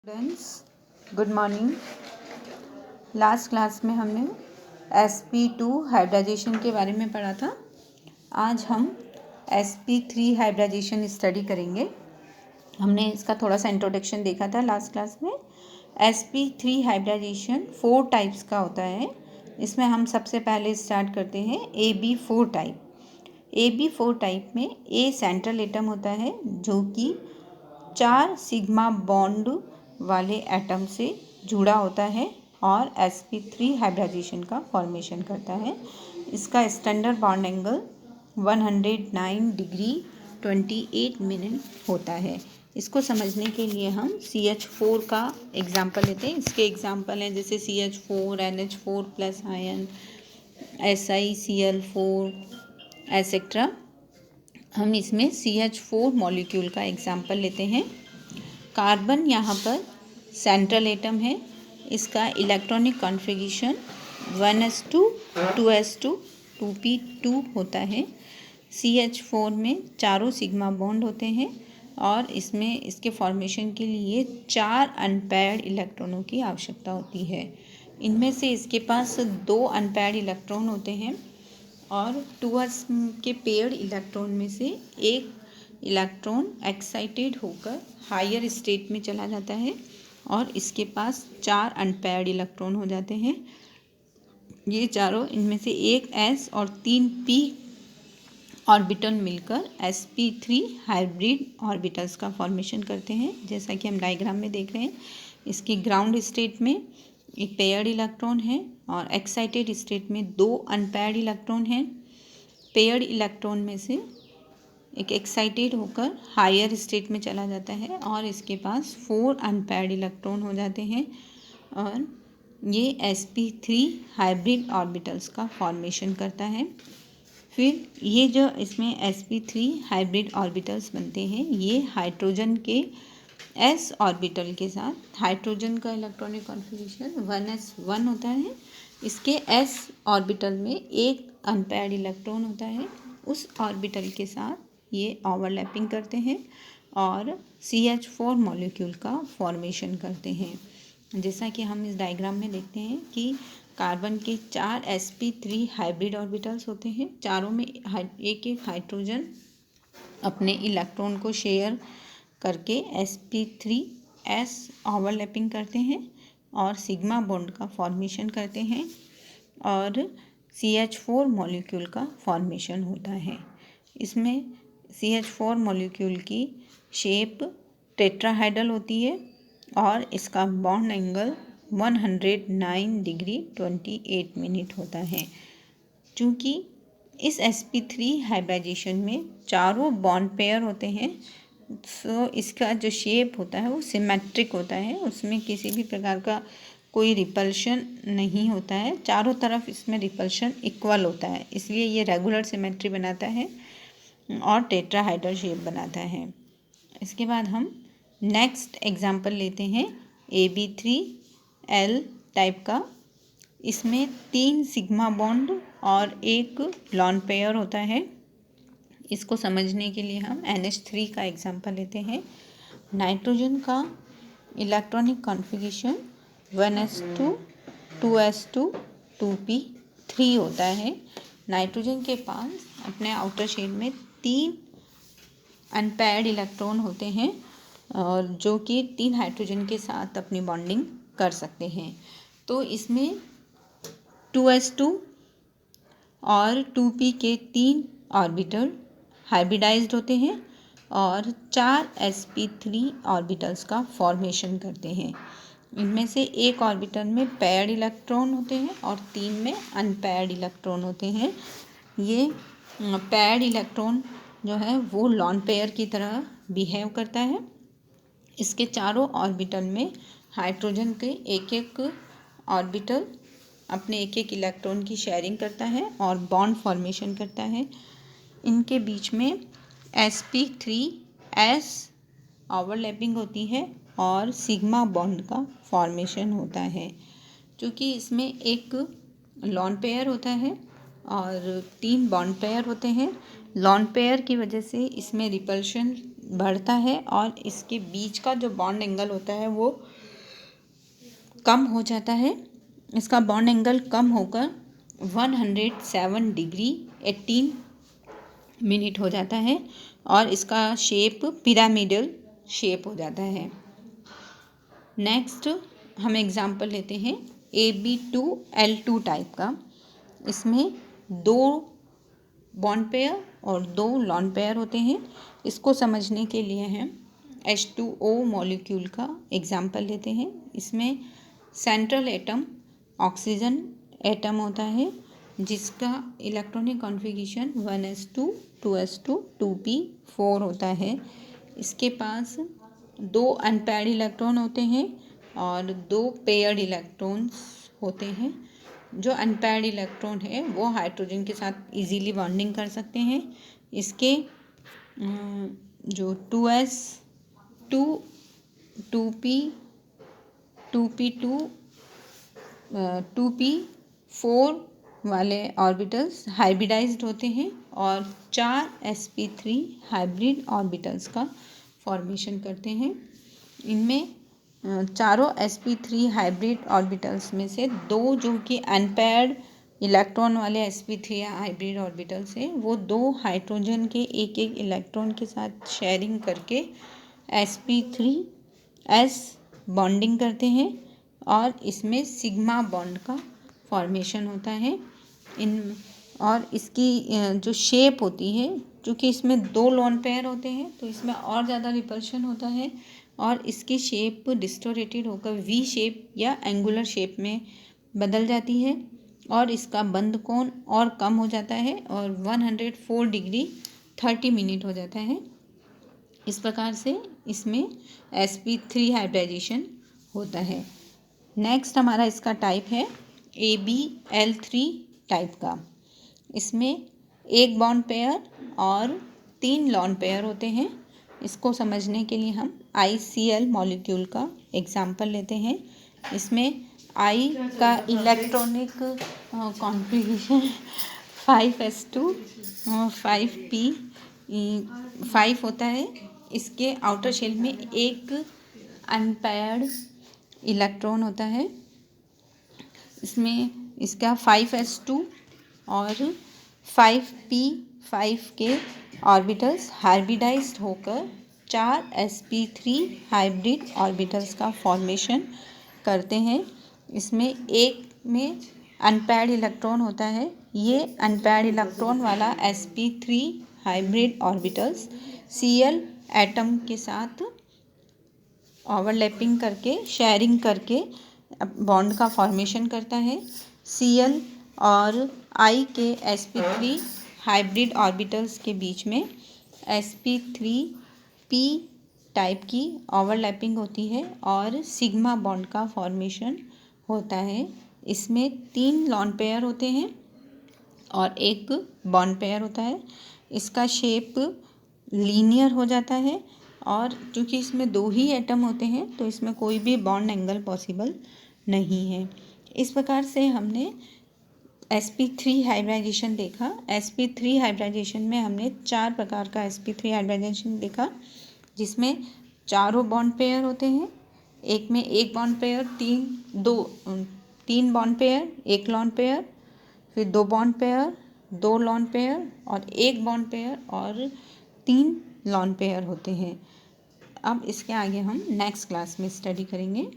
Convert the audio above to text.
Friends, good morning. Last class में हमने sp2 hybridisation के बारे में पढ़ा था। आज हम sp3 हाइब्रिडाइजेशन स्टडी करेंगे। हमने इसका थोड़ा सा इंट्रोडक्शन देखा था लास्ट क्लास में। sp3 हाइब्रिडाइजेशन 4 टाइप्स का होता है। इसमें हम सबसे पहले स्टार्ट करते हैं ab4 टाइप। ab4 टाइप में A सेंट्रल एटम होता है जो कि 4 सिग्मा बॉन्ड वाले एटम से जुड़ा होता है और sp3 हाइब्रिडाइजेशन का फॉर्मेशन करता है। इसका standard bond angle 109 degree 28 minute होता है। इसको समझने के लिए हम CH4 का एग्जाम्पल लेते हैं। इसके एग्जाम्पल हैं जैसे CH4, NH4 plus ion, SiCl4 etcetera. हम इसमें CH4 मॉलिक्यूल का एग्जाम्पल लेते हैं। कार्बन यहाँ पर सेंट्रल एटम है। इसका electronic configuration 1s2 2s2 2p2 होता है। CH4 में चारों सिग्मा बॉन्ड होते हैं और इसमें इसके फॉर्मेशन के लिए 4 अनपेयर्ड इलेक्ट्रॉनों की आवश्यकता होती है। इनमें से इसके पास 2 अनपेयर्ड इलेक्ट्रॉन होते हैं और 2s के पेयर्ड इलेक्ट्रॉन में से एक इलेक्ट्रॉन एक्साइटेड होकर हायर स्टेट में चला जाता है और इसके पास 4 अनपेयर्ड इलेक्ट्रॉन हो जाते हैं। ये चारों इनमें से एक s और 3 p ऑर्बिटल मिलकर sp3 हाइब्रिड ऑर्बिटल्स का फॉर्मेशन करते हैं, जैसा कि हम डायग्राम में देख रहे हैं। इसकी ग्राउंड स्टेट में एक पेयर्ड इलेक्ट्रॉन है और एक्साइटेड स्टेट में 2 अनपेयर्ड इलेक्ट्रॉन हैं। पेयर्ड इलेक्ट्रॉन में से एक एक्साइटेड होकर हायर स्टेट में चला जाता है और इसके पास 4 अनपेयर्ड इलेक्ट्रॉन हो जाते हैं और ये sp3 हाइब्रिड ऑर्बिटल्स का फॉर्मेशन करता है। फिर ये जो इसमें sp3 हाइब्रिड ऑर्बिटल्स बनते हैं, ये हाइड्रोजन के s ऑर्बिटल के साथ, हाइड्रोजन का इलेक्ट्रॉनिक कॉन्फ़िगरेशन 1s1 होता है। इसके s ऑर्बिटल में एक अनपेयर्ड इलेक्ट्रॉन होता है। उस ऑर्बिटल के साथ ये ओवरलैपिंग करते हैं और CH4 मॉलिक्यूल का फॉर्मेशन करते हैं। जैसा कि हम इस डायग्राम में देखते हैं कि कार्बन के 4 sp3 हाइब्रिड ऑर्बिटल्स होते हैं। चारों में एक एक हाइड्रोजन अपने इलेक्ट्रॉन को शेयर करके sp3s ओवरलैपिंग करते हैं और सिग्मा बॉन्ड का फॉर्मेशन करते हैं और CH4 मॉलिक्यूल का फॉर्मेशन होता है। इसमें CH4 मॉलिक्यूल की शेप टेट्राहाइड्रल होती है और इसका बॉन्ड एंगल 109 डिग्री 28 मिनट होता है। चूँकि इस sp3 हाइब्रिडाइजेशन में चारों बॉन्ड पेयर होते हैं, सो इसका जो शेप होता है वो सिमेट्रिक होता है। उसमें किसी भी प्रकार का कोई रिपल्शन नहीं होता है। चारों तरफ इसमें रिपल्शन इक्वल होता है, इसलिए ये रेगुलर सिमेट्री बनाता है और टेट्राहाइड्रल शेप बनाता है। इसके बाद हम नेक्स्ट एग्जांपल लेते हैं ab3l टाइप का। इसमें 3 सिग्मा बॉन्ड और एक लॉन पेयर होता है। इसको समझने के लिए हम NH3 का एग्जांपल लेते हैं। नाइट्रोजन का electronic configuration 1s2 2s2 2p3 होता है। नाइट्रोजन के पास अपने आउटर शेल में 3 अनपेयर्ड इलेक्ट्रॉन होते हैं और जो कि 3 हाइड्रोजन के साथ अपनी बॉन्डिंग कर सकते हैं। तो इसमें 2s2 और 2p के 3 ऑर्बिटल हाइब्रिडाइज्ड होते हैं और 4 sp3 ऑर्बिटल्स का फॉर्मेशन करते हैं। इनमें से एक ऑर्बिटल में पेयर्ड इलेक्ट्रॉन होते हैं और 3 में अनपेयर्ड इलेक्ट्रॉन होते हैं। ये पेयर्ड इलेक्ट्रॉन जो है वो लॉन पेयर की तरह बिहेव करता है। इसके चारों ऑर्बिटल में हाइड्रोजन के एक एक ऑर्बिटल अपने एक एक इलेक्ट्रॉन की शेयरिंग करता है और बॉन्ड फॉर्मेशन करता है। इनके बीच में sp3s ओवरलैपिंग होती है और सिग्मा बॉन्ड का फॉर्मेशन होता है। क्योंकि इसमें एक लॉन पेयर होता है और 3 बॉन्ड पेयर होते हैं। लॉन पेयर की वजह से इसमें रिपल्शन बढ़ता है और इसके बीच का जो बॉन्ड एंगल होता है वो कम हो जाता है। इसका बॉन्ड एंगल कम होकर 107 डिग्री 18 मिनट हो जाता है और इसका शेप पिरामिडल शेप हो जाता है। नेक्स्ट हम एग्जांपल लेते हैं AB2L2 टाइप का। इसमें 2 बॉन्ड पेयर और 2 लॉन पेयर होते हैं। इसको समझने के लिए हम H2O मॉलिक्यूल का एग्जांपल लेते हैं। इसमें सेंट्रल एटम ऑक्सीजन एटम होता है जिसका electronic configuration 1s2 2s2 2p4 होता है। इसके पास 2 अनपेयर्ड इलेक्ट्रॉन होते हैं और 2 पेयर्ड इलेक्ट्रॉन्स होते हैं। जो अनपेयर्ड इलेक्ट्रॉन है वो हाइड्रोजन के साथ इजीली बॉन्डिंग कर सकते हैं। इसके जो 2s 2 2p 2p2 2p4 वाले ऑर्बिटल्स हाइब्रिडाइज्ड होते हैं और 4 sp3 हाइब्रिड ऑर्बिटल्स का फॉर्मेशन करते हैं। इनमें चारों sp3 हाइब्रिड ऑर्बिटल्स में से 2 जो कि अनपेयर्ड इलेक्ट्रॉन वाले sp3 हाइब्रिड ऑर्बिटल्स हैं वो 2 हाइड्रोजन के एक एक इलेक्ट्रॉन के साथ शेयरिंग करके sp3s बॉन्डिंग करते हैं और इसमें सिग्मा बॉन्ड का फॉर्मेशन होता है। और इसकी जो शेप होती है, क्योंकि इसमें 2 लोन पेयर होते हैं तो इसमें और ज़्यादा रिपल्शन होता है और इसकी शेप डिस्टोरेटेड होकर वी शेप या एंगुलर शेप में बदल जाती है और इसका बंद कोण और कम हो जाता है और 104 डिग्री 30 मिनट हो जाता है। इस प्रकार से इसमें sp3 हाइब्रिडाइजेशन होता है। नेक्स्ट हमारा इसका टाइप है ABL3 टाइप का। इसमें 1 बॉन्ड पेयर और 3 लॉन पेयर होते हैं। इसको समझने के लिए हम ICl मॉलिक्यूल का एग्जांपल लेते हैं। इसमें I का इलेक्ट्रॉनिक कॉन्फ़िगरेशन 5s2 5p 5 होता है। इसके आउटर शेल में एक अनपेयर्ड इलेक्ट्रॉन होता है। इसमें इसका 5s2 और 5p5 के ऑर्बिटल्स हाइब्रिडाइज्ड होकर 4 sp3 हाइब्रिड ऑर्बिटल्स का फॉर्मेशन करते हैं। इसमें एक में अनपेयर्ड इलेक्ट्रॉन होता है। ये अनपेयर्ड इलेक्ट्रॉन वाला sp3 hybrid orbitals Cl atom के साथ ओवरलैपिंग करके शेयरिंग करके बॉन्ड का फॉर्मेशन करता है। Cl और I के sp3 हाइब्रिड ऑर्बिटल्स के बीच में sp3p टाइप की ओवरलैपिंग होती है और सिग्मा बॉन्ड का फॉर्मेशन होता है। इसमें 3 लॉन पेयर होते हैं और 1 बॉन्ड पेयर होता है। इसका शेप लीनियर हो जाता है और क्योंकि इसमें 2 ही एटम होते हैं तो इसमें कोई भी बॉन्ड एंगल पॉसिबल नहीं है। इस प्रकार से हमने sp3 हाइब्रिडाइजेशन देखा। sp3 हाइब्रिडाइजेशन में हमने 4 प्रकार का sp3 हाइब्रिडाइजेशन देखा जिसमें चारों बॉन्ड पेयर होते हैं। एक में 1 bond pair 3 bond pair 1 lone pair, फिर 2 बॉन्ड पेयर 2 लॉन पेयर और 1 बॉन्ड पेयर और 3 लॉन पेयर होते हैं। अब इसके आगे हम नेक्स्ट क्लास में स्टडी करेंगे।